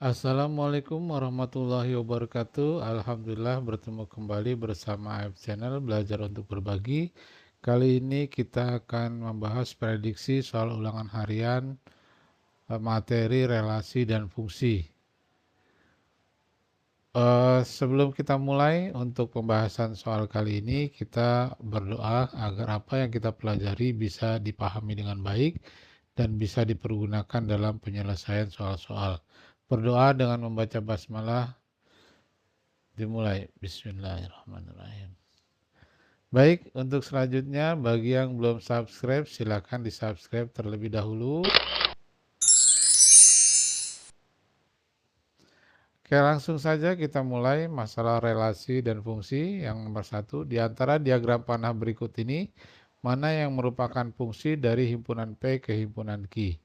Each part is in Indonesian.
Assalamualaikum warahmatullahi wabarakatuh. Alhamdulillah bertemu kembali bersama AF Channel Belajar untuk Berbagi. Kali ini kita akan membahas prediksi soal ulangan harian, materi, relasi, dan fungsi. Sebelum kita mulai untuk pembahasan soal kali ini, kita berdoa agar apa yang kita pelajari bisa dipahami dengan baik dan bisa dipergunakan dalam penyelesaian soal-soal. Berdoa dengan membaca basmalah. Dimulai. Bismillahirrahmanirrahim. Baik, untuk selanjutnya bagi yang belum subscribe silakan di subscribe terlebih dahulu. Oke, langsung saja kita mulai masalah relasi dan fungsi. Yang nomor 1, di antara diagram panah berikut ini, mana yang merupakan fungsi dari himpunan P ke himpunan Q?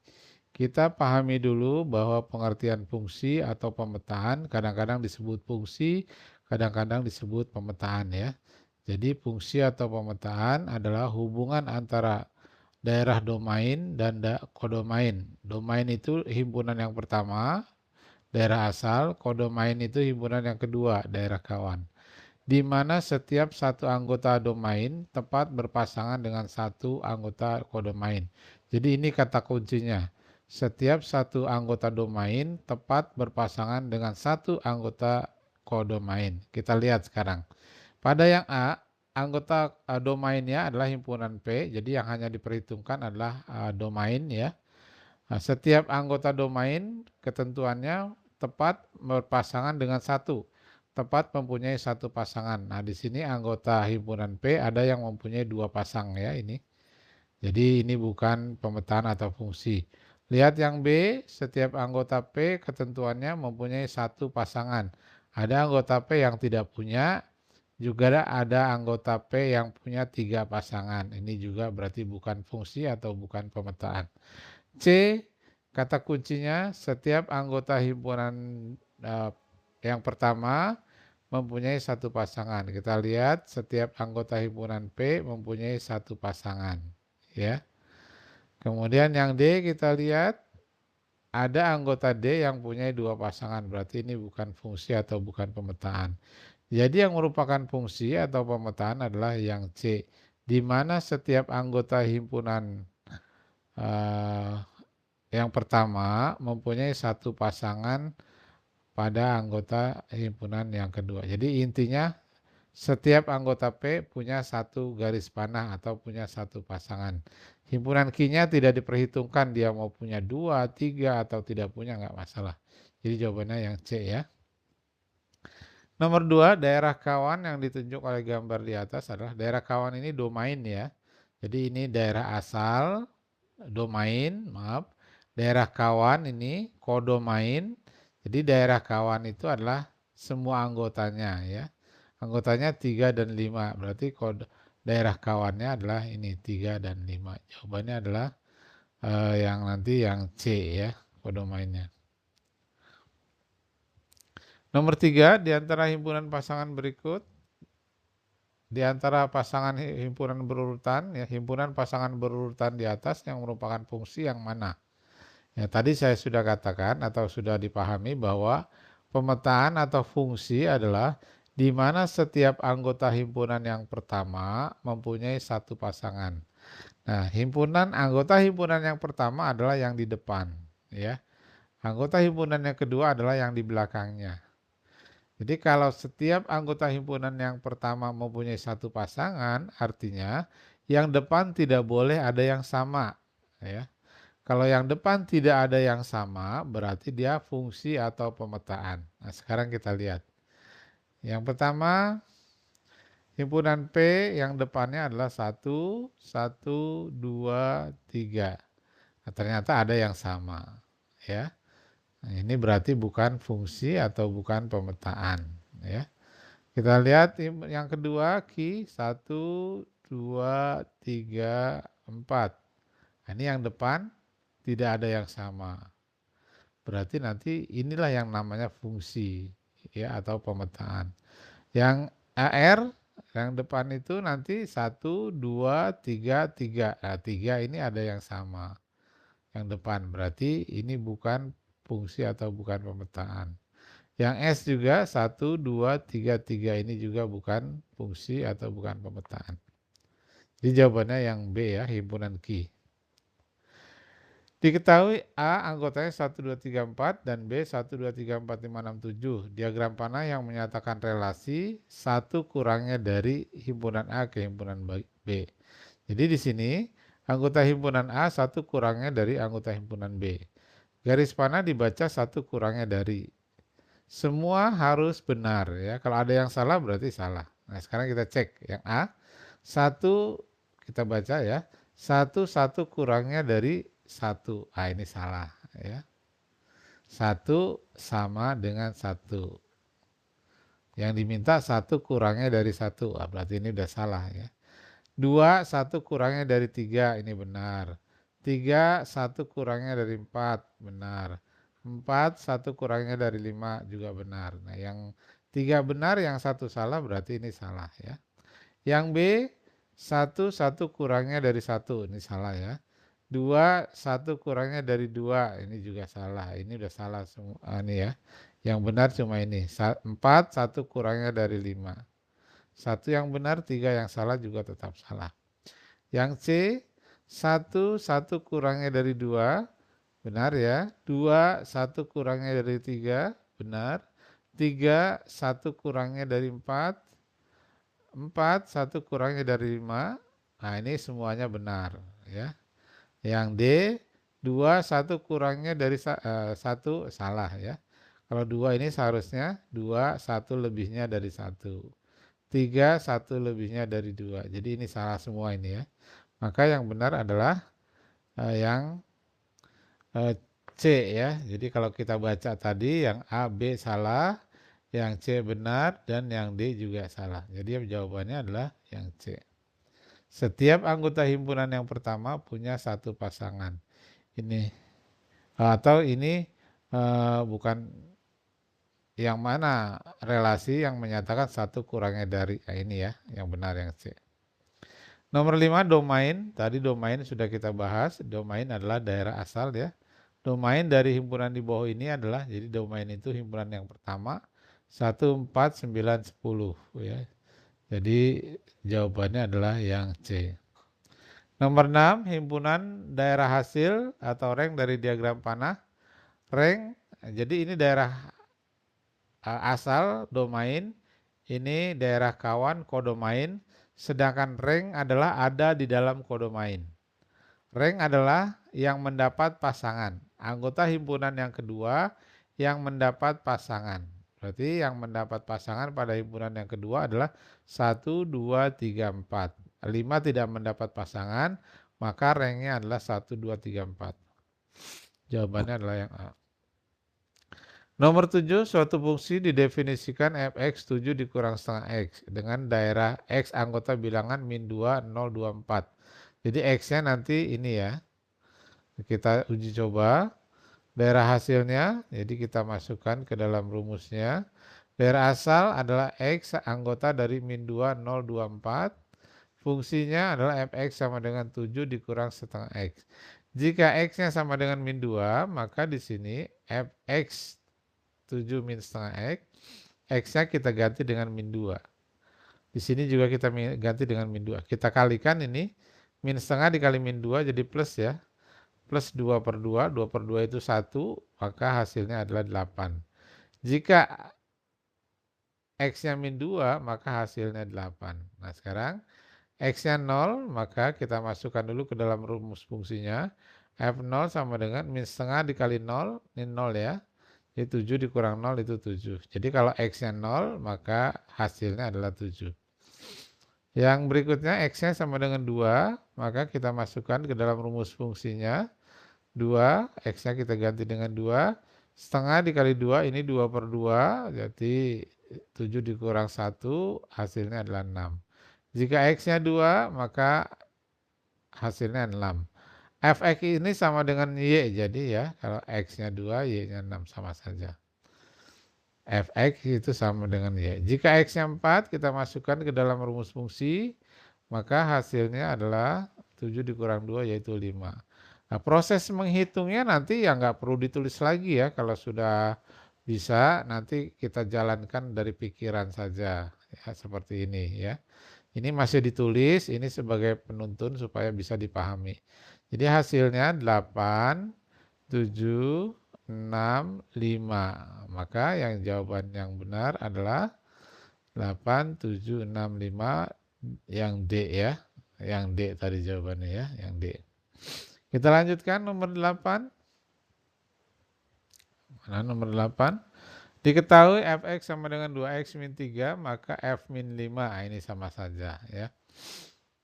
Kita pahami dulu bahwa pengertian fungsi atau pemetaan kadang-kadang disebut fungsi, kadang-kadang disebut pemetaan ya. Jadi fungsi atau pemetaan adalah hubungan antara daerah domain dan kodomain. Domain itu himpunan yang pertama, daerah asal, kodomain itu himpunan yang kedua, daerah kawan. Di mana setiap satu anggota domain tepat berpasangan dengan satu anggota kodomain. Jadi ini kata kuncinya. Setiap satu anggota domain tepat berpasangan dengan satu anggota kodomain. Kita lihat sekarang. Pada yang A, anggota domainnya adalah himpunan P, jadi yang hanya diperhitungkan adalah domain ya. Nah, setiap anggota domain ketentuannya tepat berpasangan dengan satu, tepat mempunyai satu pasangan. Nah, di sini anggota himpunan P ada yang mempunyai dua pasang ya ini. Jadi ini bukan pemetaan atau fungsi. Lihat yang B, setiap anggota P ketentuannya mempunyai satu pasangan. Ada anggota P yang tidak punya, juga ada anggota P yang punya tiga pasangan. Ini juga berarti bukan fungsi atau bukan pemetaan. C, kata kuncinya setiap anggota himpunan yang pertama mempunyai satu pasangan. Kita lihat setiap anggota himpunan P mempunyai satu pasangan. Ya. Kemudian yang D kita lihat ada anggota D yang punya dua pasangan. Berarti ini bukan fungsi atau bukan pemetaan. Jadi yang merupakan fungsi atau pemetaan adalah yang C, di mana setiap anggota himpunan yang pertama mempunyai satu pasangan pada anggota himpunan yang kedua. Jadi intinya setiap anggota P punya satu garis panah atau punya satu pasangan. Himpunan Q-nya tidak diperhitungkan dia mau punya dua, tiga atau tidak punya nggak masalah. Jadi jawabannya yang C ya. Nomor 2, daerah kawan yang ditunjuk oleh gambar di atas adalah daerah kawan ini domain ya. Jadi ini daerah asal, domain, maaf. Daerah kawan ini kodomain. Jadi daerah kawan itu adalah semua anggotanya ya. Anggotanya 3 dan 5. Berarti daerah kawannya adalah ini 3 dan 5. Jawabannya adalah yang nanti yang C ya, kodomainnya. Nomor 3, di antara himpunan pasangan berikut, di antara pasangan himpunan berurutan, ya himpunan pasangan berurutan di atas yang merupakan fungsi yang mana? Ya, tadi saya sudah katakan atau sudah dipahami bahwa pemetaan atau fungsi adalah di mana setiap anggota himpunan yang pertama mempunyai satu pasangan. Nah, anggota himpunan yang pertama adalah yang di depan, ya. Anggota himpunan yang kedua adalah yang di belakangnya. Jadi kalau setiap anggota himpunan yang pertama mempunyai satu pasangan, artinya yang depan tidak boleh ada yang sama, ya. Kalau yang depan tidak ada yang sama, berarti dia fungsi atau pemetaan. Nah, sekarang kita lihat. Yang pertama, himpunan P yang depannya adalah 1, 1, 2, 3. Nah, ternyata ada yang sama, ya. Nah, ini berarti bukan fungsi atau bukan pemetaan, ya. Kita lihat yang kedua, Q 1, 2, 3, 4. Nah, ini yang depan tidak ada yang sama. Berarti nanti inilah yang namanya fungsi ya atau pemetaan. Yang AR yang depan itu nanti 1, 2, 3, 3. Nah, 3 ini ada yang sama. Yang depan berarti ini bukan fungsi atau bukan pemetaan. Yang S juga 1, 2, 3, 3 ini juga bukan fungsi atau bukan pemetaan. Jadi jawabannya yang B ya, himpunan key. Diketahui A anggotanya 1, 2, 3, 4 dan B 1, 2, 3, 4, 5, 6, 7. Diagram panah yang menyatakan relasi 1 kurangnya dari himpunan A ke himpunan B. Jadi di sini anggota himpunan A 1 kurangnya dari anggota himpunan B. Garis panah dibaca 1 kurangnya dari. Semua harus benar ya. Kalau ada yang salah berarti salah. Nah, sekarang kita cek yang A. 1 kita baca ya. 1 kurangnya dari 1. Ah, ini salah ya. 1 sama dengan 1. Yang diminta 1 kurangnya dari 1. Ah, berarti ini udah salah ya. 2 1 kurangnya dari 3, ini benar. 3 1 kurangnya dari 4, benar. 4 1 kurangnya dari 5 juga benar. Nah, yang 3 benar, yang 1 salah berarti ini salah ya. Yang B 1 kurangnya dari 1, ini salah ya. 2 1 kurangnya dari 2, ini juga salah. Ini udah salah semua ini ya. Yang benar cuma ini. 4 1 kurangnya dari 5. 1 yang benar, 3 yang salah juga tetap salah. Yang C 1 kurangnya dari 2, benar ya. 2 1 kurangnya dari 3, benar. 3 1 kurangnya dari 4, 4 1 kurangnya dari 5. Nah, ini semuanya benar ya. Yang D 2 1 kurangnya dari 1 salah ya. Kalau 2 ini seharusnya 2 1 lebihnya dari 1. 3 1 lebihnya dari 2. Jadi ini salah semua ini ya. Maka yang benar adalah yang C ya. Jadi kalau kita baca tadi yang A, B salah, yang C benar, dan yang D juga salah. Jadi jawabannya adalah yang C. Setiap anggota himpunan yang pertama punya satu pasangan. Ini atau ini bukan yang mana relasi yang menyatakan 1 kurangnya dari. Nah, ini ya yang benar yang C. Nomor 5 domain. Tadi domain sudah kita bahas. Domain adalah daerah asal ya. Domain dari himpunan di bawah ini adalah, jadi domain itu himpunan yang pertama 1, 4, 9, 10 ya. Jadi jawabannya adalah yang C. Nomor 6 himpunan daerah hasil atau rank dari diagram panah. Rank, jadi ini daerah asal domain, ini daerah kawan kodomain, sedangkan rank adalah ada di dalam kodomain. Rank adalah yang mendapat pasangan. Anggota himpunan yang kedua yang mendapat pasangan. Berarti yang mendapat pasangan pada himpunan yang kedua adalah 1, 2, 3, 4. 5 tidak mendapat pasangan, maka ranknya adalah 1, 2, 3, 4. Jawabannya adalah yang A. Nomor 7, suatu fungsi didefinisikan fx 7 dikurang setengah x dengan daerah x anggota bilangan min 2, 0, 2, 4. Jadi x-nya nanti ini ya. Kita uji coba daerah hasilnya, jadi kita masukkan ke dalam rumusnya. Daerah asal adalah x anggota dari min 2, 0, 2, 4. Fungsinya adalah fx sama dengan 7 dikurang setengah x. Jika x-nya sama dengan min 2, maka di sini fx 7 min setengah x, x-nya kita ganti dengan min 2. Di sini juga kita ganti dengan min 2. Kita kalikan ini, min setengah dikali min 2 jadi plus ya. Plus 2 per 2, 2 per 2 itu 1, maka hasilnya adalah 8. Jika x-nya min 2, maka hasilnya 8. Nah sekarang x-nya 0, maka kita masukkan dulu ke dalam rumus fungsinya. F0 sama dengan min setengah dikali 0, ini 0 ya. Jadi 7 dikurang 0 itu 7. Jadi kalau x-nya 0, maka hasilnya adalah 7. Yang berikutnya x-nya sama dengan 2, maka kita masukkan ke dalam rumus fungsinya. 2, x-nya kita ganti dengan 2. Setengah dikali 2, ini 2 per 2, jadi 7 dikurang 1, hasilnya adalah 6. Jika x-nya 2, maka hasilnya 6. Fx ini sama dengan y, jadi ya kalau x-nya 2, y-nya 6 sama saja. Fx itu sama dengan y. Jika x-nya 4, kita masukkan ke dalam rumus fungsi, maka hasilnya adalah 7 dikurang 2 yaitu 5. Nah, proses menghitungnya nanti ya nggak perlu ditulis lagi ya, kalau sudah bisa nanti kita jalankan dari pikiran saja, ya seperti ini ya. Ini masih ditulis, ini sebagai penuntun supaya bisa dipahami. Jadi hasilnya 8, 7, 6, 5. Maka yang jawaban yang benar adalah 8, 7, 6, 5 yang D ya. Yang D tadi jawabannya ya, yang D. Kita lanjutkan nomor 8. Mana nomor 8? Diketahui fx sama dengan 2x min 3, maka f min 5. Nah, ini sama saja ya.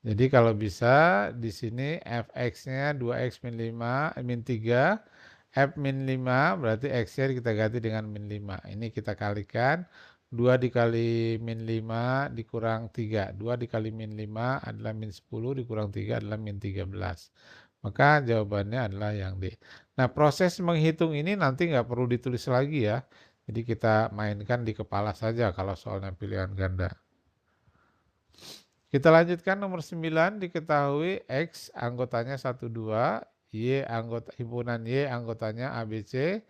Jadi kalau bisa di sini fx-nya 2x min 5 min 3, f min 5 berarti x-nya kita ganti dengan min 5. Ini kita kalikan 2 dikali min 5 dikurang 3. 2 dikali min 5 adalah min 10 dikurang 3 adalah min 13. Maka jawabannya adalah yang D. Nah, proses menghitung ini nanti nggak perlu ditulis lagi ya. Jadi kita mainkan di kepala saja kalau soalnya pilihan ganda. Kita lanjutkan nomor 9, diketahui X anggotanya 1, 2, Y anggota himpunan Y anggotanya ABC,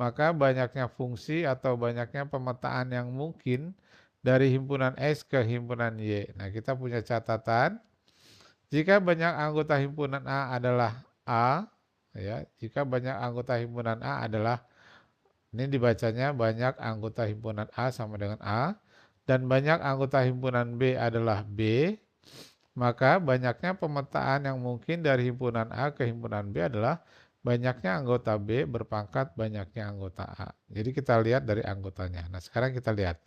maka banyaknya fungsi atau banyaknya pemetaan yang mungkin dari himpunan X ke himpunan Y. Nah, kita punya catatan, jika banyak anggota himpunan A adalah A, ya, jika banyak anggota himpunan A adalah, ini dibacanya banyak anggota himpunan A sama dengan A, dan banyak anggota himpunan B adalah B, maka banyaknya pemetaan yang mungkin dari himpunan A ke himpunan B adalah banyaknya anggota B berpangkat banyaknya anggota A. Jadi kita lihat dari anggotanya. Nah, sekarang kita lihat.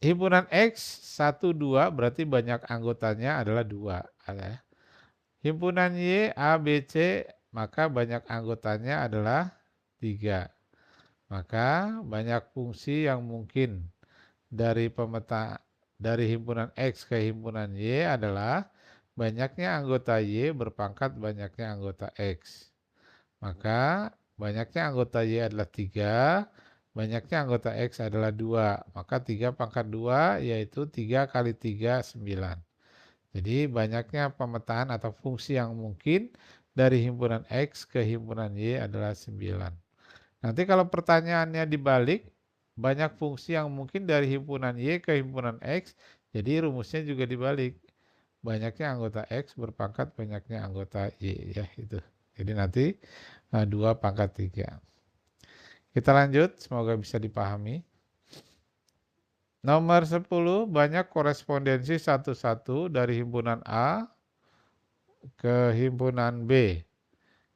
Himpunan X 1, 2 berarti banyak anggotanya adalah 2. Himpunan Y, A, B, C, maka banyak anggotanya adalah 3. Maka banyak fungsi yang mungkin dari himpunan X ke himpunan Y adalah banyaknya anggota Y berpangkat banyaknya anggota X. Maka banyaknya anggota Y adalah 3, banyaknya anggota X adalah 2. Maka 3 pangkat 2 yaitu 3 kali 3, 9. Jadi banyaknya pemetaan atau fungsi yang mungkin dari himpunan X ke himpunan Y adalah 9. Nanti kalau pertanyaannya dibalik, banyak fungsi yang mungkin dari himpunan Y ke himpunan X, jadi rumusnya juga dibalik. Banyaknya anggota X berpangkat banyaknya anggota Y, ya itu. Jadi nanti 2 pangkat 3. Kita lanjut, semoga bisa dipahami. Nomor 10, banyak korespondensi satu-satu dari himpunan A ke himpunan B.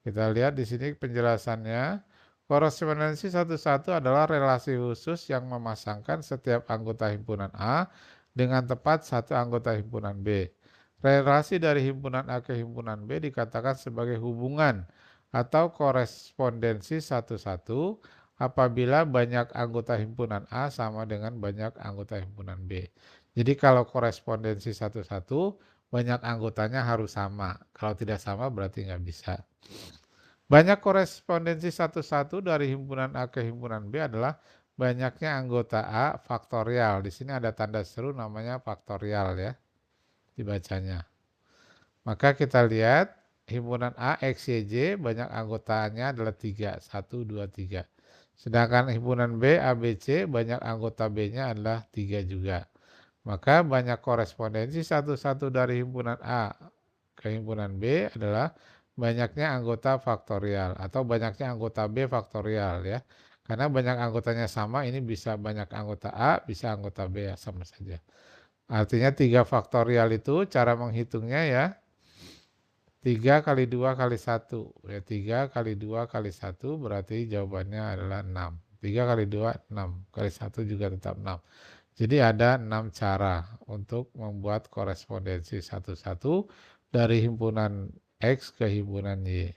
Kita lihat di sini penjelasannya. Korespondensi satu-satu adalah relasi khusus yang memasangkan setiap anggota himpunan A dengan tepat satu anggota himpunan B. Relasi dari himpunan A ke himpunan B dikatakan sebagai hubungan atau korespondensi satu-satu apabila banyak anggota himpunan A sama dengan banyak anggota himpunan B. Jadi kalau korespondensi satu-satu, banyak anggotanya harus sama. Kalau tidak sama berarti nggak bisa. Banyak korespondensi satu-satu dari himpunan A ke himpunan B adalah banyaknya anggota A faktorial. Di sini ada tanda seru namanya faktorial ya, dibacanya. Maka kita lihat himpunan A, X, Y, J banyak anggotanya adalah 3, 1, 2, 3. Sedangkan himpunan B, A, B, C banyak anggota B-nya adalah 3 juga. Maka banyak korespondensi satu-satu dari himpunan A ke himpunan B adalah banyaknya anggota faktorial atau banyaknya anggota B faktorial ya. Karena banyak anggotanya sama, ini bisa banyak anggota A, bisa anggota B ya, sama saja. Artinya 3 faktorial itu cara menghitungnya ya 3 kali 2 kali 1. Ya 3 kali 2 kali 1 berarti jawabannya adalah 6. 3 kali 2, 6. Kali 1 juga tetap 6. Jadi ada 6 cara untuk membuat korespondensi satu-satu dari himpunan X ke himpunan Y.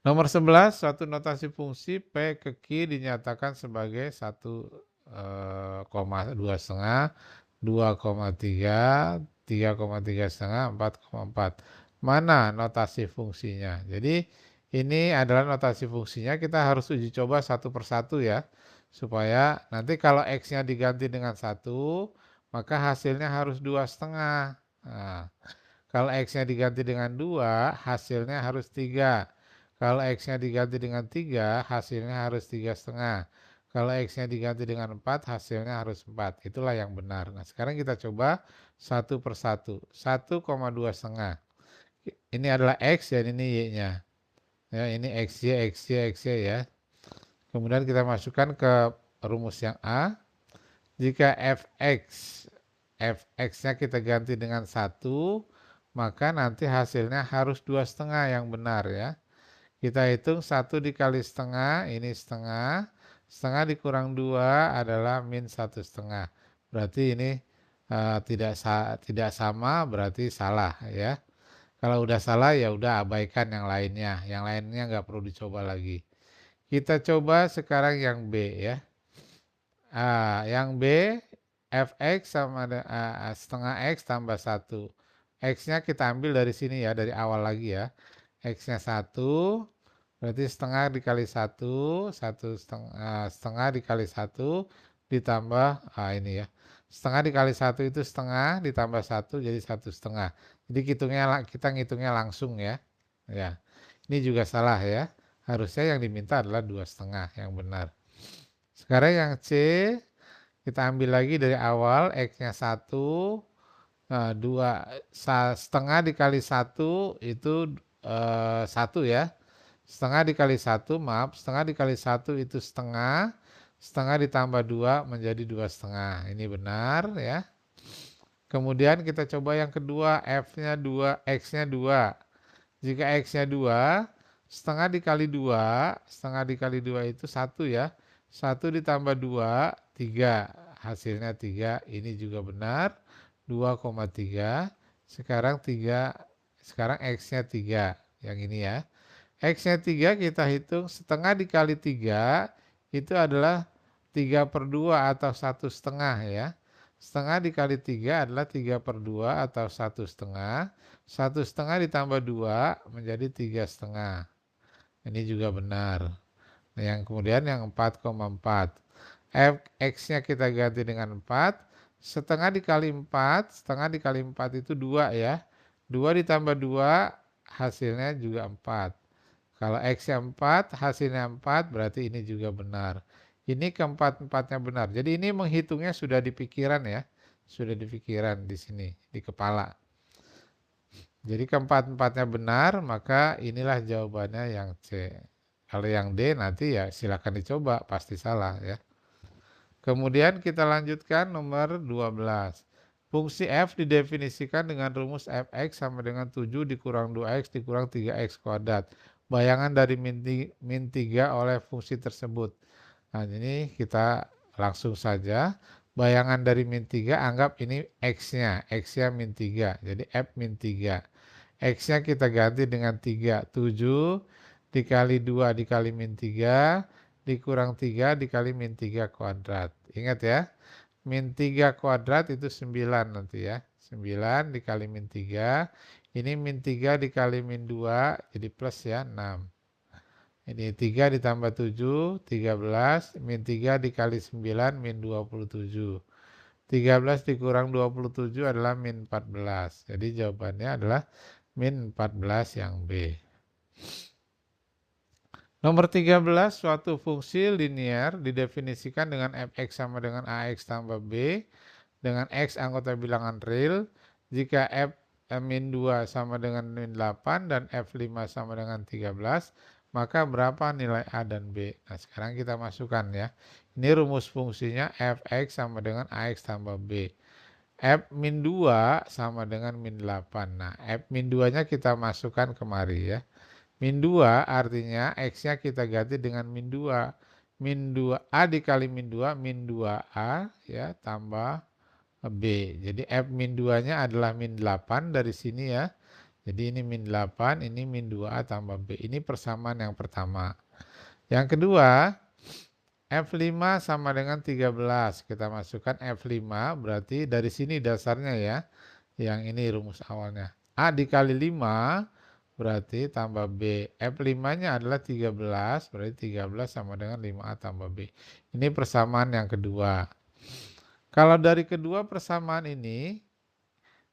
Nomor 11, suatu notasi fungsi P ke Q dinyatakan sebagai 1,2,5, 2,3, 3,3,5, 4,4. Mana notasi fungsinya? Jadi ini adalah notasi fungsinya, kita harus uji coba satu persatu ya. Supaya nanti kalau X-nya diganti dengan 1, maka hasilnya harus 2,5. Nah, Kalau X-nya diganti dengan 2, hasilnya harus 3. Kalau X-nya diganti dengan 3, hasilnya harus 3,5. Kalau X-nya diganti dengan 4, hasilnya harus 4. Itulah yang benar. Nah, sekarang kita coba satu per satu. 1,2,5. Ini adalah X dan ini Y-nya. Ya, ini XY, XY, XY ya. Kemudian kita masukkan ke rumus yang A. Jika fx-nya kita ganti dengan 1, maka nanti hasilnya harus 2,5 yang benar ya. Kita hitung 1 dikali setengah, ini setengah. Setengah dikurang 2 adalah min 1,5. Berarti ini tidak sama, berarti salah ya. Kalau udah salah ya udah abaikan yang lainnya. Yang lainnya nggak perlu dicoba lagi. Kita coba sekarang yang B ya. Yang B, fx sama setengah x tambah 1. X-nya kita ambil dari sini ya, dari awal lagi ya. X-nya 1, berarti setengah dikali 1, setengah dikali 1 ditambah, ini ya. Setengah dikali 1 itu setengah, ditambah 1 jadi 1,5. Jadi kita ngitungnya langsung ya. Ya, ini juga salah ya. Harusnya yang diminta adalah 2,5 yang benar. Sekarang yang C, kita ambil lagi dari awal, X-nya 1, nah, 2, setengah dikali 1 itu 1 ya. Setengah dikali 1, maaf, setengah dikali 1 itu setengah, setengah ditambah 2 menjadi 2,5. Ini benar ya. Kemudian kita coba yang kedua, F-nya 2, X-nya 2. Jika X-nya 2, setengah dikali 2, setengah dikali 2 itu 1 ya. 1 ditambah 2, 3. Hasilnya 3, ini juga benar. 2,3. Sekarang X-nya 3. Yang ini ya. X-nya 3 kita hitung setengah dikali 3 itu adalah 3/2 atau 1,5 ya. Setengah dikali 3 adalah 3/2 atau 1,5. 1,5 ditambah 2 menjadi 3,5. Ini juga benar. Nah, yang kemudian yang 4,4. X-nya kita ganti dengan 4. Setengah dikali 4. Setengah dikali 4 itu 2 ya. 2 ditambah 2 hasilnya juga 4. Kalau X-nya 4, hasilnya 4, berarti ini juga benar. Ini keempat-empatnya benar. Jadi ini menghitungnya sudah di pikiran ya. Sudah di pikiran di sini, di kepala. Jadi keempat-empatnya benar, maka inilah jawabannya yang C. Kalau yang D nanti ya silakan dicoba, pasti salah ya. Kemudian kita lanjutkan nomor 12. Fungsi f didefinisikan dengan rumus fx sama dengan 7 dikurang 2x dikurang 3x kuadrat. Bayangan dari min 3 oleh fungsi tersebut. Nah, ini kita langsung saja. Bayangan dari min 3 anggap ini x-nya. X-nya min 3. Jadi f min 3. X-nya kita ganti dengan 3. 7 dikali 2 dikali min 3 dikurang 3 dikali min 3 kuadrat. Ingat ya. Min 3 kuadrat itu 9 nanti ya. 9 dikali min 3. Ini min 3 dikali min 2 jadi plus ya 6. Ini 3 ditambah 7, 13. Min 3 dikali 9 min 27. 13 dikurang 27 adalah min 14. Jadi jawabannya adalah min 14 yang B. Nomor 13, suatu fungsi linear didefinisikan dengan fx sama dengan ax tambah b dengan x anggota bilangan real jika f min 2 sama dengan min 8 dan f5 sama dengan 13, maka berapa nilai a dan b? Nah, sekarang kita masukkan ya. Ini rumus fungsinya fx sama dengan ax tambah b. F min 2 sama dengan min 8. Nah, f min 2-nya kita masukkan kemari ya. Min 2 artinya X-nya kita ganti dengan min 2. Min 2A dikali min 2, min 2A ya, tambah B. Jadi F min 2-nya adalah min 8 dari sini ya. Jadi ini min 8, ini min 2A tambah B. Ini persamaan yang pertama. Yang kedua, F5 sama dengan 13. Kita masukkan F5, berarti dari sini dasarnya ya. Yang ini rumus awalnya. A dikali 5, berarti tambah B. F5-nya adalah 13, berarti 13 sama dengan 5A tambah B. Ini persamaan yang kedua. Kalau dari kedua persamaan ini,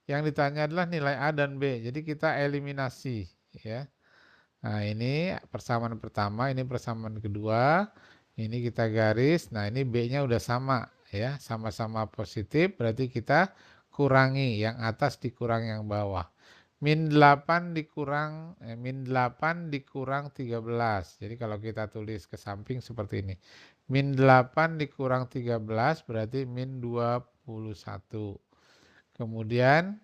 Yang ditanya adalah nilai A dan B. Jadi kita eliminasi ya. Nah, ini persamaan pertama, ini persamaan kedua. Ini kita garis. Nah, ini B-nya udah sama ya, sama-sama positif, berarti kita kurangi yang atas dikurang yang bawah. Min 8 dikurang min 8 dikurang 13. Jadi kalau kita tulis ke samping seperti ini. Min 8 dikurang 13 berarti min 21. Kemudian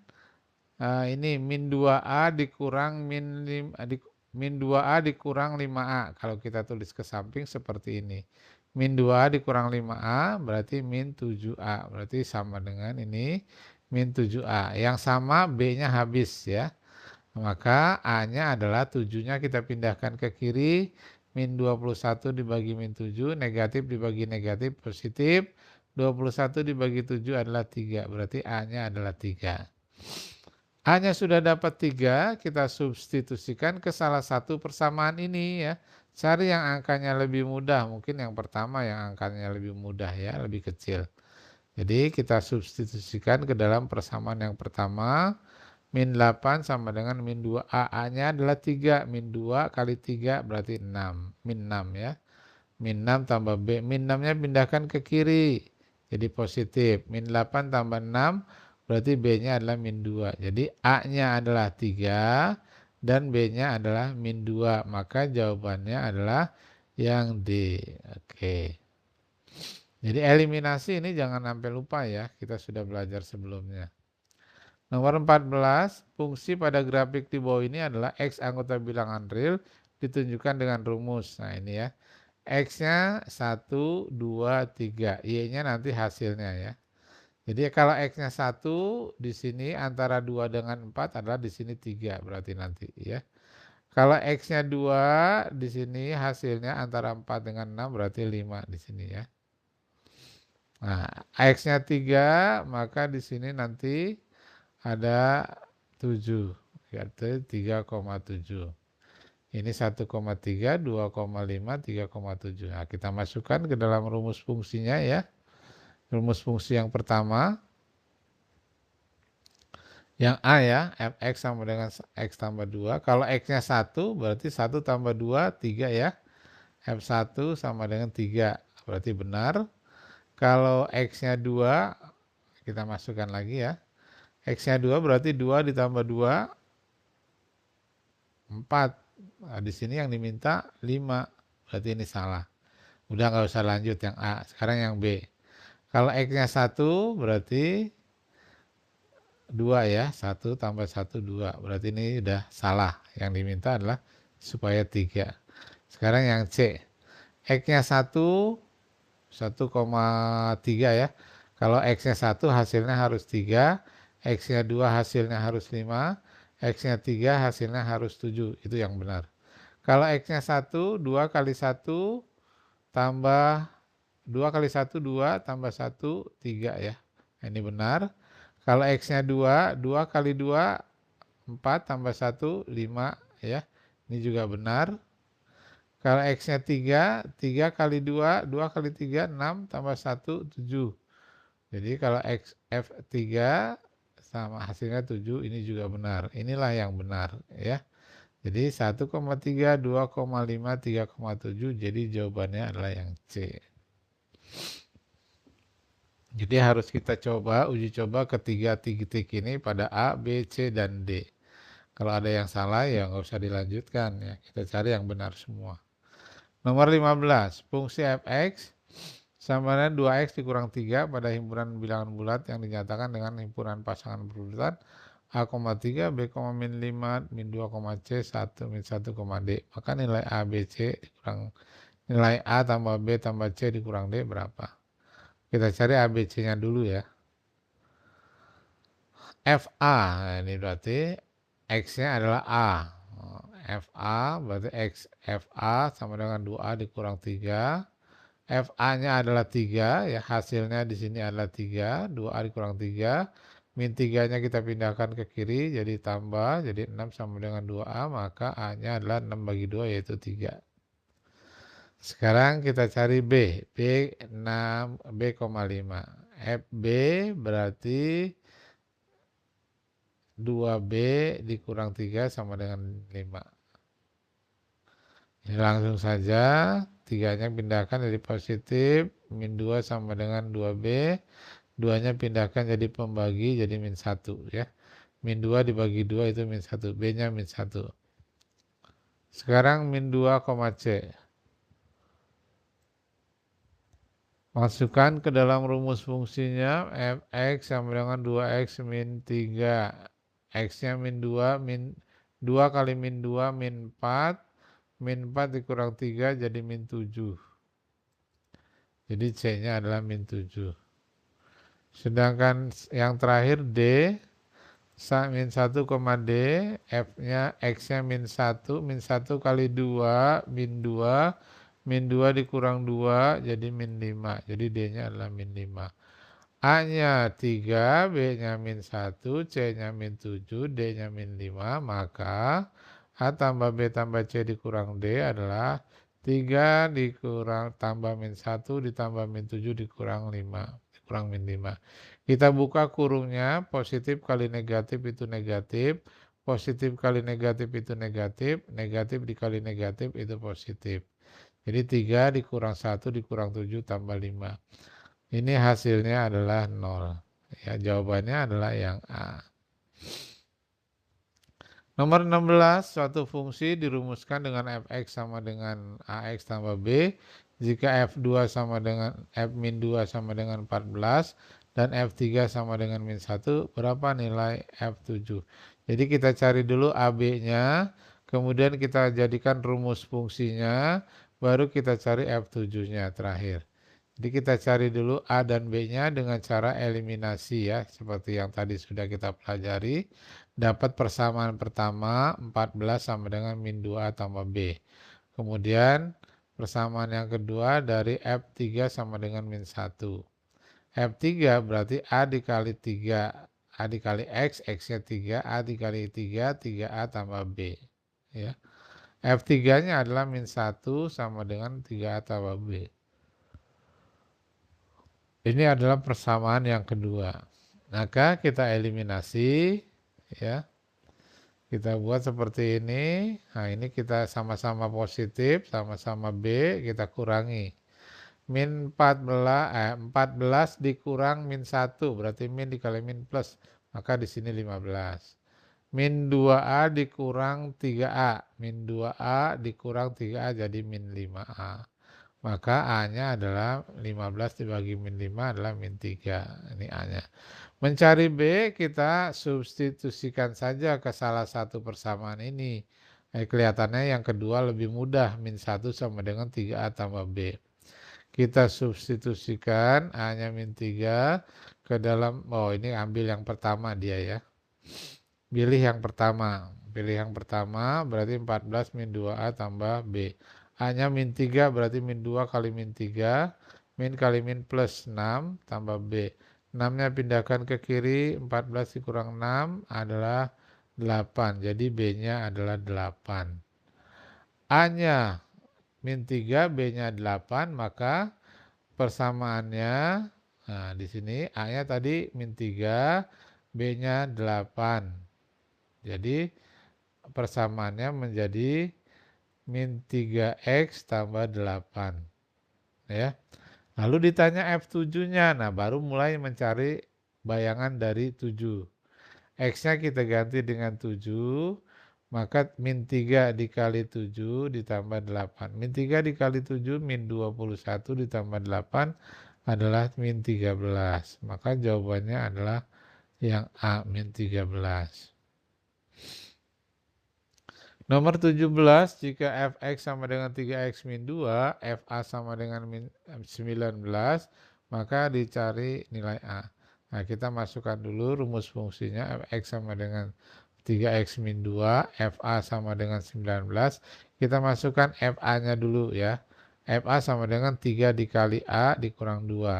ini min 2A dikurang min 2A dikurang 5A. Kalau kita tulis ke samping seperti ini. Min 2A dikurang 5A berarti min 7A. Berarti sama dengan ini min 7A. Yang sama B-nya habis ya. Maka A-nya adalah 7-nya kita pindahkan ke kiri. Min 21 dibagi min 7. Negatif dibagi negatif positif. 21 dibagi 7 adalah 3. Berarti A-nya adalah 3. A-nya sudah dapat 3, kita substitusikan ke salah satu persamaan ini ya. Cari yang angkanya lebih mudah, mungkin yang pertama yang angkanya lebih mudah ya, lebih kecil. Jadi kita substitusikan ke dalam persamaan yang pertama, min 8 sama dengan min 2. A-nya adalah 3, min 2 kali 3 berarti 6, min 6 ya. Min 6 tambah B, min 6-nya pindahkan ke kiri, jadi positif. Min 8 tambah 6, berarti B-nya adalah min 2. Jadi A-nya adalah 3 dan B-nya adalah min 2. Maka jawabannya adalah yang D. Oke. Jadi eliminasi ini jangan sampai lupa ya. Kita sudah belajar sebelumnya. Nomor 14, fungsi pada grafik di bawah ini adalah X anggota bilangan real ditunjukkan dengan rumus. Nah ini ya. X-nya 1, 2, 3. Y-nya nanti hasilnya ya. Jadi kalau X-nya 1 di sini antara 2 dengan 4 adalah di sini 3 berarti nanti ya. Kalau X-nya 2 di sini hasilnya antara 4 dengan 6 berarti 5 di sini ya. Nah, X-nya 3 maka di sini nanti ada 7 berarti 3,7. Ini 1,3, 2,5, 3,7. Nah, kita masukkan ke dalam rumus fungsinya ya. Rumus fungsi yang pertama, yang A ya, fx sama dengan x tambah 2. Kalau x-nya 1, berarti 1 tambah 2, 3 ya. F1 sama dengan 3, berarti benar. Kalau x-nya 2, kita masukkan lagi ya. X-nya 2 berarti 2 ditambah 2, 4. Nah, di sini yang diminta 5, berarti ini salah. Udah nggak usah lanjut yang A, sekarang yang B. Kalau X-nya 1 berarti 2 ya, 1 tambah 1, 2. Berarti ini udah salah. Yang diminta adalah supaya 3. Sekarang yang C. X-nya 1, 1,3 ya. Kalau X-nya 1 hasilnya harus 3. X-nya 2 hasilnya harus 5. X-nya 3 hasilnya harus 7. Itu yang benar. Kalau X-nya 1, 2 kali 1 tambah 2 kali 1, 2 tambah 1, 3 ya. Ini benar. Kalau X-nya 2, 2 kali 2, 4 tambah 1, 5 ya. Ini juga benar. Kalau X-nya 3, 3 kali 2, 2 kali 3, 6 tambah 1, 7. Jadi kalau X, F3 sama hasilnya 7, ini juga benar. Inilah yang benar ya. Jadi 1,3, 2,5, 3,7. Jadi jawabannya adalah yang C. Jadi harus kita coba, uji coba ketiga titik ini pada A, B, C, dan D. Kalau ada yang salah ya nggak usah dilanjutkan ya. Kita cari yang benar semua. Nomor 15, fungsi fx sama dengan 2x dikurang 3 pada himpunan bilangan bulat yang dinyatakan dengan himpunan pasangan berurutan A, 3, B, min 5, min 2, C, 1, min 1, D. Maka nilai A, B, C dikurang nilai A tambah B tambah C dikurang D berapa? Kita cari ABC-nya dulu ya. FA, nah ini berarti X-nya adalah A. FA berarti X, FA sama dengan 2A dikurang 3. FA-nya adalah 3, ya hasilnya di sini adalah 3. 2A dikurang 3. Min 3-nya kita pindahkan ke kiri, jadi tambah, jadi 6 sama dengan 2A, maka A-nya adalah 6 bagi 2 yaitu 3. Sekarang kita cari B, B,5. FB berarti 2B dikurang 3 sama dengan 5. Ini langsung saja, 3-nya pindahkan jadi positif, min 2 sama dengan 2B, 2-nya pindahkan jadi pembagi, jadi min 1 ya. Min 2 dibagi 2 itu min 1, B-nya min 1. Sekarang min 2, C. Masukkan ke dalam rumus fungsinya fx sama dengan 2x min 3. X-nya min 2, min 2 kali min 2, min 4. Min 4 dikurang 3 jadi min 7. Jadi C-nya adalah min 7. Sedangkan yang terakhir D, min 1, D, F-nya, X-nya min 1, min 1 kali 2, min 2, min 2 dikurang 2, jadi min 5. Jadi D-nya adalah min 5. A-nya 3, B-nya min 1, C-nya min 7, D-nya min 5, maka A tambah B tambah C dikurang D adalah 3 dikurang tambah min 1 ditambah min 7 dikurang 5, dikurang min 5. Kita buka kurungnya, positif kali negatif itu negatif, positif kali negatif itu negatif, negatif dikali negatif itu positif. Jadi 3 dikurang 1 dikurang 7 tambah 5. Ini hasilnya adalah 0. Ya, jawabannya adalah yang A. Nomor 16, suatu fungsi dirumuskan dengan fx sama dengan ax tambah b jika f2 sama dengan f-2 sama dengan 14 dan f3 sama dengan min 1, berapa nilai f7? Jadi kita cari dulu AB-nya, kemudian kita jadikan rumus fungsinya, baru kita cari f7-nya terakhir. Jadi kita cari dulu A dan B-nya dengan cara eliminasi ya, seperti yang tadi sudah kita pelajari. Dapat persamaan pertama 14 sama dengan min 2A tambah B. Kemudian persamaan yang kedua dari F3 sama dengan min 1. F3 berarti A dikali 3, A dikali X, X-nya 3, A dikali 3, 3A tambah B. Ya. F3-nya adalah min 1 sama dengan 3A tambah B. Ini adalah persamaan yang kedua. Maka kita eliminasi ya. Kita buat seperti ini. Nah, ini kita sama-sama positif, sama-sama B, kita kurangi. Min 14 dikurang min 1, berarti min dikali min plus, maka di sini 15. Min 2A dikurang 3A, min 2A dikurang 3A jadi min 5A. Maka A-nya adalah 15 dibagi min 5 adalah min 3. Ini A-nya. Mencari B, kita substitusikan saja ke salah satu persamaan ini. Kelihatannya yang kedua lebih mudah, min 1 sama dengan 3A tambah B. Kita substitusikan A-nya min 3 ke dalam, ini ambil yang pertama dia ya. Pilih yang pertama. Pilih yang pertama berarti 14 min 2A tambah B. A-nya min 3 berarti min 2 kali min 3, min kali min plus 6 tambah B. 6-nya pindahkan ke kiri, 14 dikurang 6 adalah 8. Jadi B-nya adalah 8. A-nya min 3, B-nya 8, maka persamaannya, nah di sini A-nya tadi min 3, B-nya 8. Jadi persamaannya menjadi min 3x tambah 8 ya. Lalu ditanya F7-nya, nah baru mulai mencari bayangan dari 7. X-nya kita ganti dengan 7, maka min 3 dikali 7 ditambah 8. Min 3 dikali 7 min 21 ditambah 8 adalah min 13. Maka jawabannya adalah yang A, min 13. Nomor 17, jika fx sama dengan 3x min 2, fa sama dengan min 19, maka dicari nilai A. Nah, kita masukkan dulu rumus fungsinya, fx sama dengan 3x min 2, fa sama dengan 19. Kita masukkan fa-nya dulu ya. Fa sama dengan 3 dikali A dikurang 2.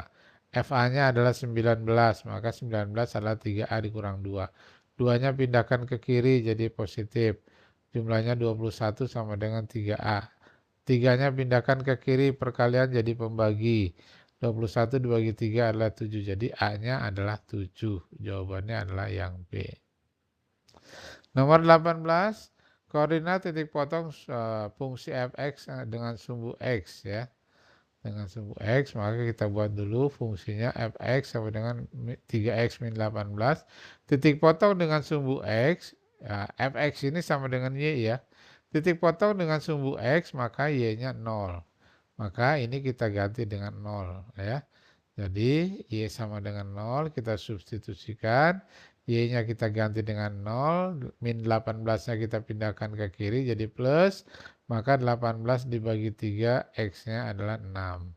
Fa-nya adalah 19, maka 19 adalah 3A dikurang 2. 2-nya pindahkan ke kiri jadi positif. Jumlahnya 21 sama dengan 3A. 3-nya pindahkan ke kiri, perkalian jadi pembagi. 21 dibagi 3 adalah 7. Jadi A-nya adalah 7. Jawabannya adalah yang B. Nomor 18, koordinat titik potong fungsi fx dengan sumbu x ya. Dengan sumbu x, maka kita buat dulu fungsinya fx sama dengan 3x min 18. Titik potong dengan sumbu x, ya, fx ini sama dengan y ya. Titik potong dengan sumbu x, maka y-nya 0. Maka ini kita ganti dengan 0 ya. Jadi y sama dengan 0, kita substitusikan. Y-nya kita ganti dengan 0, min 18-nya kita pindahkan ke kiri jadi plus, maka 18 dibagi 3, X-nya adalah 6.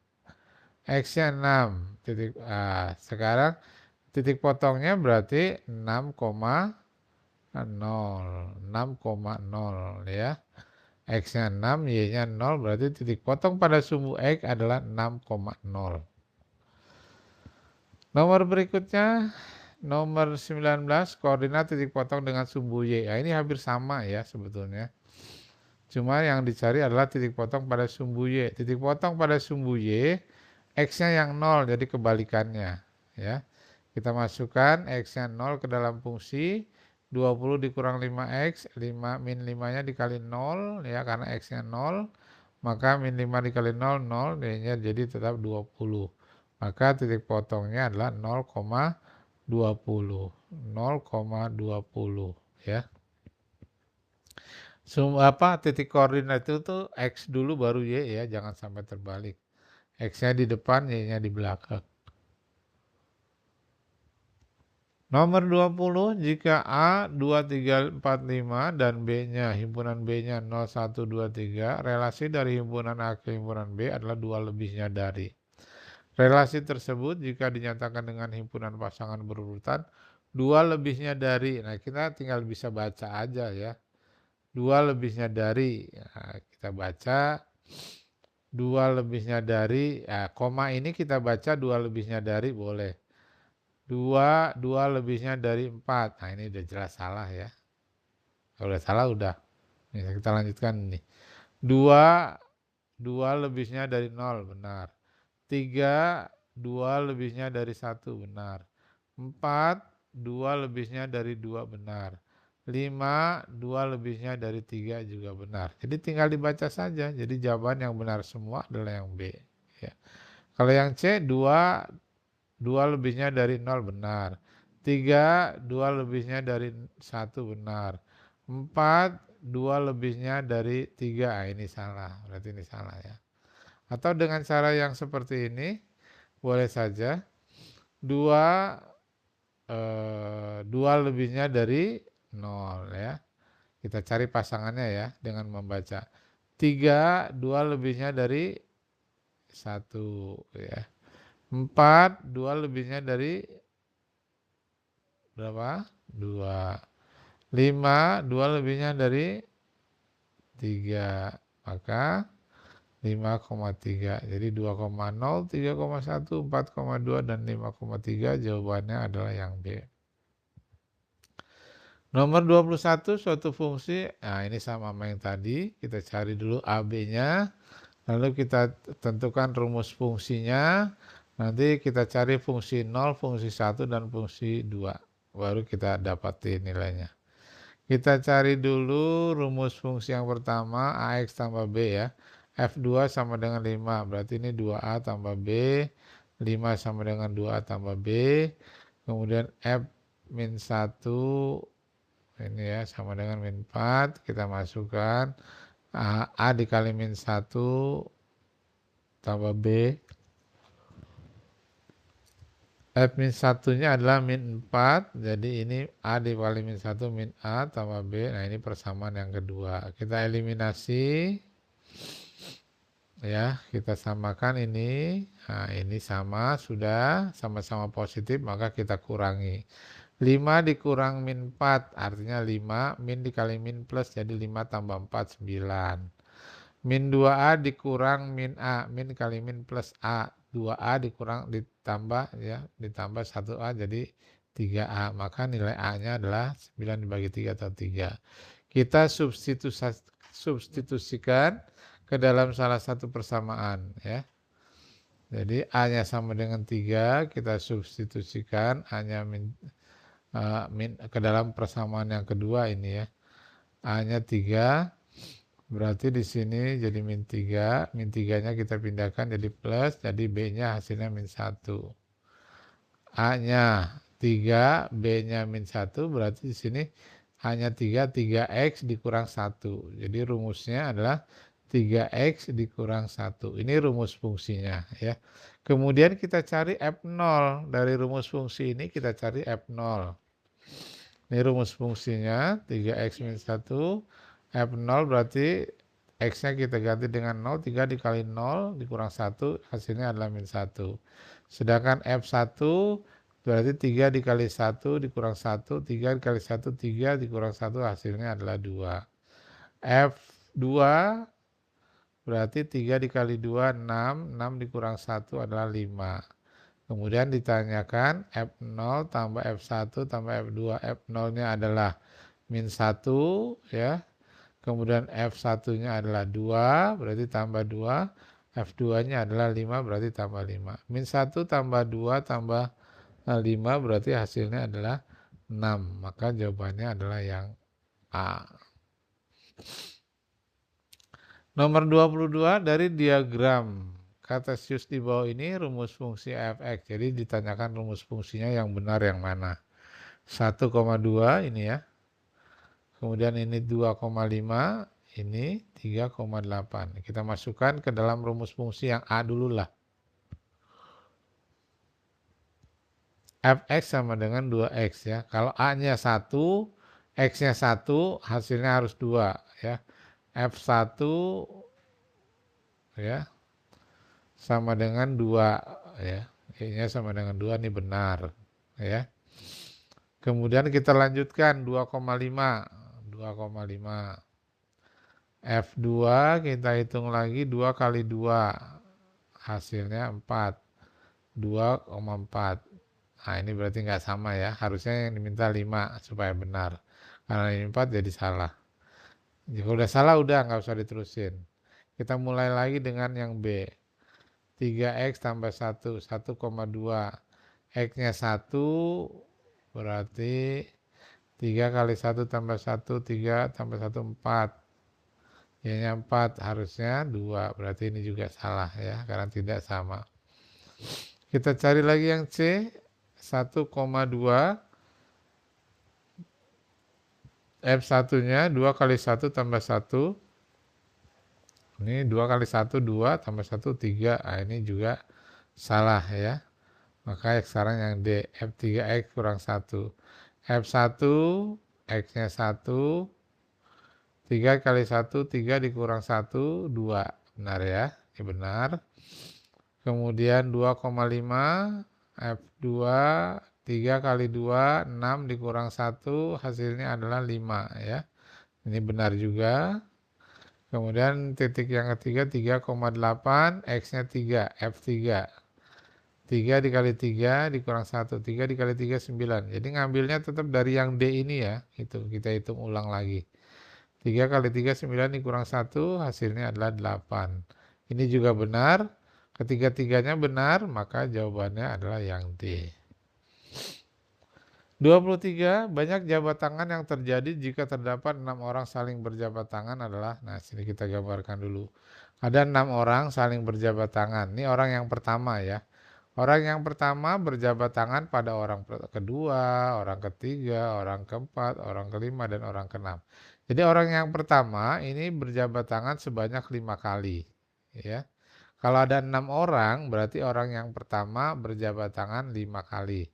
X-nya 6. Sekarang titik potongnya berarti 6,0 ya. X-nya 6, Y-nya 0, berarti titik potong pada sumbu X adalah 6,0. Nomor berikutnya, nomor 19, koordinat titik potong dengan sumbu Y. Nah, ini hampir sama ya sebetulnya. Cuma yang dicari adalah titik potong pada sumbu Y. Titik potong pada sumbu Y, X-nya yang 0, jadi kebalikannya. Ya. Kita masukkan X-nya 0 ke dalam fungsi, 20 dikurang 5X, 5 min 5-nya dikali 0, ya karena X-nya 0, maka min 5 dikali 0, 0, jadi tetap 20. Maka titik potongnya adalah 0,20. 0,20 ya. Titik koordinat itu tuh X dulu baru Y ya, jangan sampai terbalik. X-nya di depan, Y-nya di belakang. Nomor 20, jika A 2345 dan B-nya, himpunan B-nya 0123, relasi dari himpunan A ke himpunan B adalah 2 lebihnya dari. Relasi tersebut jika dinyatakan dengan himpunan pasangan berurutan, 2 lebihnya dari. Nah, kita tinggal bisa baca aja ya. 2 lebihnya dari. Nah, kita baca 2 lebihnya dari, ya, koma ini kita baca 2 lebihnya dari boleh. 2 lebihnya dari 4. Nah, ini udah jelas salah ya. Kalau udah salah udah. Nih, kita lanjutkan ini. 2 lebihnya dari 0, benar. 3, 2 lebihnya dari 1, benar. 4, 2 lebihnya dari 2, benar. 5, 2 lebihnya dari 3 juga benar. Jadi tinggal dibaca saja. Jadi jawaban yang benar semua adalah yang B. Ya. Kalau yang C, 2 lebihnya dari 0, benar. 3, 2 lebihnya dari 1, benar. 4, 2 lebihnya dari 3. Nah, ini salah. Berarti ini salah ya. Atau dengan cara yang seperti ini, boleh saja. 2 lebihnya dari 0 ya. Kita cari pasangannya ya dengan membaca. 3, 2 lebihnya dari 1 ya. 4, 2 lebihnya dari berapa? 2. 5, 2 lebihnya dari 3. Maka 5,3. Jadi 2,0, 3,1, 4,2, dan 5,3 jawabannya adalah yang B. Nomor 21, suatu fungsi, nah ini sama yang tadi, kita cari dulu AB-nya, lalu kita tentukan rumus fungsinya, nanti kita cari fungsi 0, fungsi 1, dan fungsi 2, baru kita dapatin nilainya. Kita cari dulu rumus fungsi yang pertama, AX tambah B ya. F2 sama dengan 5, berarti ini 2A tambah B, 5 sama dengan 2A tambah B, kemudian F min 1, ini ya sama dengan min 4, kita masukkan, A dikali min 1 tambah B, F min 1-nya adalah min 4, jadi ini A dikali min 1 min A tambah B, nah ini persamaan yang kedua. Kita eliminasi, ya kita samakan ini, nah ini sama, sudah sama-sama positif, maka kita kurangi. 5 dikurang min 4, artinya 5, min dikali min plus, jadi 5 tambah 4, 9. Min 2A dikurang min A, min kali min plus A, 2A dikurang ditambah ya, ditambah 1A jadi 3A, maka nilai A-nya adalah 9 dibagi 3 atau 3. Kita substitusikan ke dalam salah satu persamaan ya. Jadi A-nya sama dengan 3, kita substitusikan A-nya ke dalam persamaan yang kedua ini ya. A-nya 3, berarti di sini jadi min 3. Min 3-nya kita pindahkan jadi plus, jadi B-nya hasilnya min 1. A-nya 3, B-nya min 1, berarti di sini A-nya 3, 3X dikurang 1. Jadi rumusnya adalah 3X dikurang 1. Ini rumus fungsinya ya. Kemudian kita cari F0. Dari rumus fungsi ini kita cari F0. Ini rumus fungsinya 3X min 1. F0 berarti X-nya kita ganti dengan 0. 3 dikali 0 dikurang 1 hasilnya adalah min 1. Sedangkan F1 berarti 3 dikali 1 dikurang 1. 3 dikali 1 3 dikurang 1 hasilnya adalah 2. F2 berarti 3 dikali 2 6. 6 dikurang 1 adalah 5. Kemudian ditanyakan F0 tambah F1 tambah F2. F0-nya adalah min 1 ya. Kemudian F1-nya adalah 2, berarti tambah 2. F2-nya adalah 5, berarti tambah 5. Min 1 tambah 2 tambah 5, berarti hasilnya adalah 6. Maka jawabannya adalah yang A. Nomor 22 dari diagram Kartesius di bawah ini rumus fungsi f(x). Jadi ditanyakan rumus fungsinya yang benar yang mana. 1,2 ini ya. Kemudian ini 2,5, ini 3,8. Kita masukkan ke dalam rumus fungsi yang A dulu lah. Fx sama dengan 2x ya. Kalau A-nya 1, X-nya 1, hasilnya harus 2 ya. F1 ya sama dengan 2 ya. Y-nya sama dengan 2, ini benar ya. Kemudian kita lanjutkan 2,5. F2 kita hitung lagi 2 kali 2 hasilnya 4. 2,4. Nah ini berarti nggak sama ya, harusnya yang diminta 5 supaya benar, karena ini 4 jadi salah. Jika udah salah udah nggak usah diterusin. Kita mulai lagi dengan yang B. 3X tambah 1, 1,2. X-nya 1 berarti 3 kali 1 tambah 1, 3 tambah 1, 4. Y-nya 4, harusnya 2. Berarti ini juga salah ya, karena tidak sama. Kita cari lagi yang C. 1,2. F1-nya 2 kali 1 tambah 1. Ini 2 kali 1, 2 tambah 1, 3. Nah, ini juga salah ya. Maka sekarang yang D. F3X kurang 1. F1, X-nya 1. 3 kali 1, 3 dikurang 1, 2. Benar ya, ini benar. Kemudian 2,5, F2, 3 kali 2, 6 dikurang 1, hasilnya adalah 5 ya. Ini benar juga. Kemudian titik yang ketiga 3,8, X-nya 3, F3. 3 dikali 3 dikurang 1, 3 dikali 3, 9. Jadi ngambilnya tetap dari yang D ini ya, itu kita hitung ulang lagi. 3 kali 3, 9 dikurang 1, hasilnya adalah 8. Ini juga benar. Ketiga-tiganya benar, maka jawabannya adalah yang D. 23, banyak jabat tangan yang terjadi jika terdapat 6 orang saling berjabat tangan adalah, nah sini kita gambarkan dulu. Ada 6 orang saling berjabat tangan. Ini orang yang pertama ya. Orang yang pertama berjabat tangan pada orang kedua, orang ketiga, orang keempat, orang kelima, dan orang keenam. Jadi orang yang pertama ini berjabat tangan sebanyak 5 kali. Ya. Kalau ada 6 orang, berarti orang yang pertama berjabat tangan 5 kali.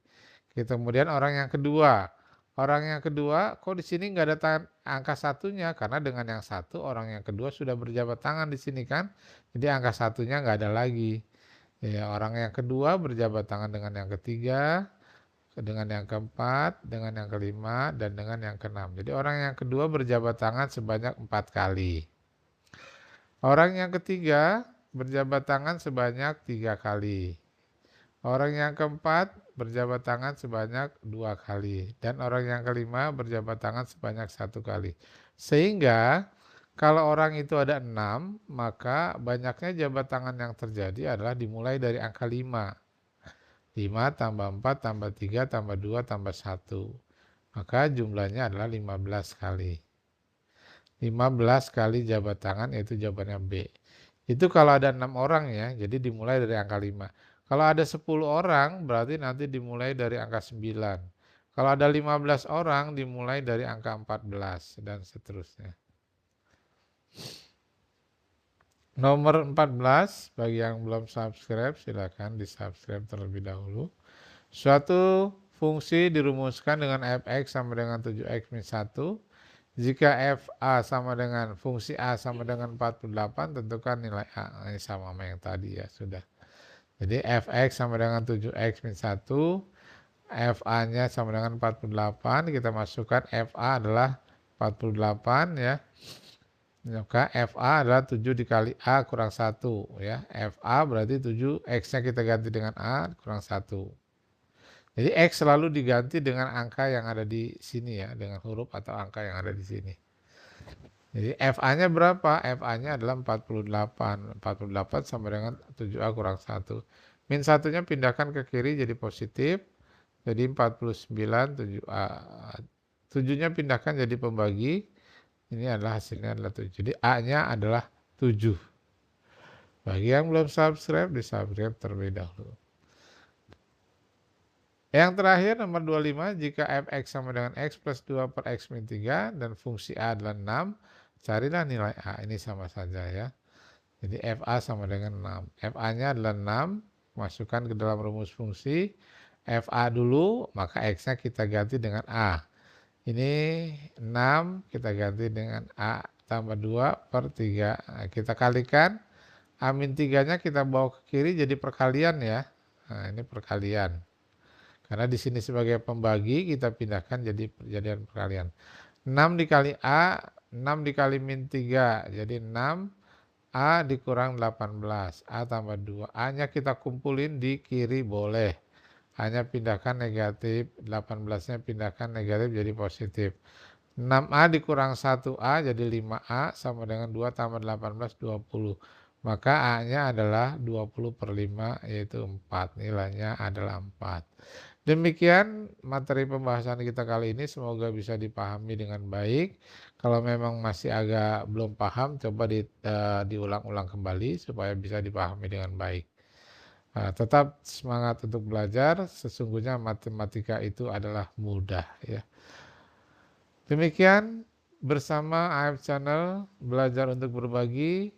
Kemudian orang yang kedua. Orang yang kedua, kok di sini nggak ada angka satunya? Karena dengan yang satu, orang yang kedua sudah berjabat tangan di sini kan. Jadi angka satunya nggak ada lagi. Ya, orang yang kedua berjabat tangan dengan yang ketiga, dengan yang keempat, dengan yang kelima, dan dengan yang keenam. Jadi orang yang kedua berjabat tangan sebanyak 4 kali. Orang yang ketiga berjabat tangan sebanyak 3 kali. Orang yang keempat berjabat tangan sebanyak 2 kali. Dan orang yang kelima berjabat tangan sebanyak 1 kali. Sehingga kalau orang itu ada 6, maka banyaknya jabat tangan yang terjadi adalah dimulai dari angka 5. 5 tambah 4 tambah 3 tambah 2 tambah 1. Maka jumlahnya adalah 15 kali. 15 kali jabat tangan, yaitu jawabannya B. Itu kalau ada 6 orang ya, jadi dimulai dari angka 5. Kalau ada 10 orang, berarti nanti dimulai dari angka 9. Kalau ada 15 orang, dimulai dari angka 14, dan seterusnya. Nomor 14, bagi yang belum subscribe, silakan di-subscribe terlebih dahulu. Suatu fungsi dirumuskan dengan f(x) sama dengan 7x min 1. Jika fa sama dengan fungsi a sama dengan 48, tentukan nilai a. Ini sama yang tadi ya, sudah. Jadi f(x) sama dengan 7x min 1, fa-nya sama dengan 48, kita masukkan fa adalah 48 ya. Maka fa adalah 7 dikali a kurang 1 ya. Fa berarti 7, x-nya kita ganti dengan a kurang 1. Jadi X selalu diganti dengan angka yang ada di sini ya, dengan huruf atau angka yang ada di sini. Jadi FA-nya berapa? FA-nya adalah 48. 48 sama dengan 7A kurang 1. Min 1-nya pindahkan ke kiri jadi positif. Jadi 49, 7A. 7-nya pindahkan jadi pembagi. Ini adalah hasilnya adalah 7. Jadi A-nya adalah 7. Bagi yang belum subscribe, di-subscribe terlebih dahulu. Yang terakhir nomor 25, jika f(x) sama dengan x plus 2 per x min 3 dan fungsi a adalah 6, carilah nilai a. Ini sama saja ya. Jadi fa sama dengan 6. Fa-nya adalah 6, masukkan ke dalam rumus fungsi. Fa dulu, maka x-nya kita ganti dengan a. Ini 6, kita ganti dengan a tambah 2 per 3. Nah, kita kalikan, a min 3-nya kita bawa ke kiri jadi perkalian ya. Nah, ini perkalian. Karena di sini sebagai pembagi kita pindahkan jadi perjadian perkalian. 6 dikali A, 6 dikali min 3, jadi 6, A dikurang 18, A tambah 2. A-nya kita kumpulin di kiri boleh. A-nya pindahkan negatif, 18-nya pindahkan negatif jadi positif. 6A dikurang 1A jadi 5A sama dengan 2 tambah 18, 20. Maka A-nya adalah 20 per 5 yaitu 4. Nilainya adalah 4. Demikian materi pembahasan kita kali ini, semoga bisa dipahami dengan baik. Kalau memang masih agak belum paham, coba diulang-ulang kembali supaya bisa dipahami dengan baik. Tetap semangat untuk belajar, sesungguhnya matematika itu adalah mudah ya. Demikian bersama AF Channel, belajar untuk berbagi,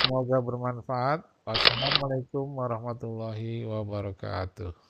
semoga bermanfaat. Wassalamualaikum warahmatullahi wabarakatuh.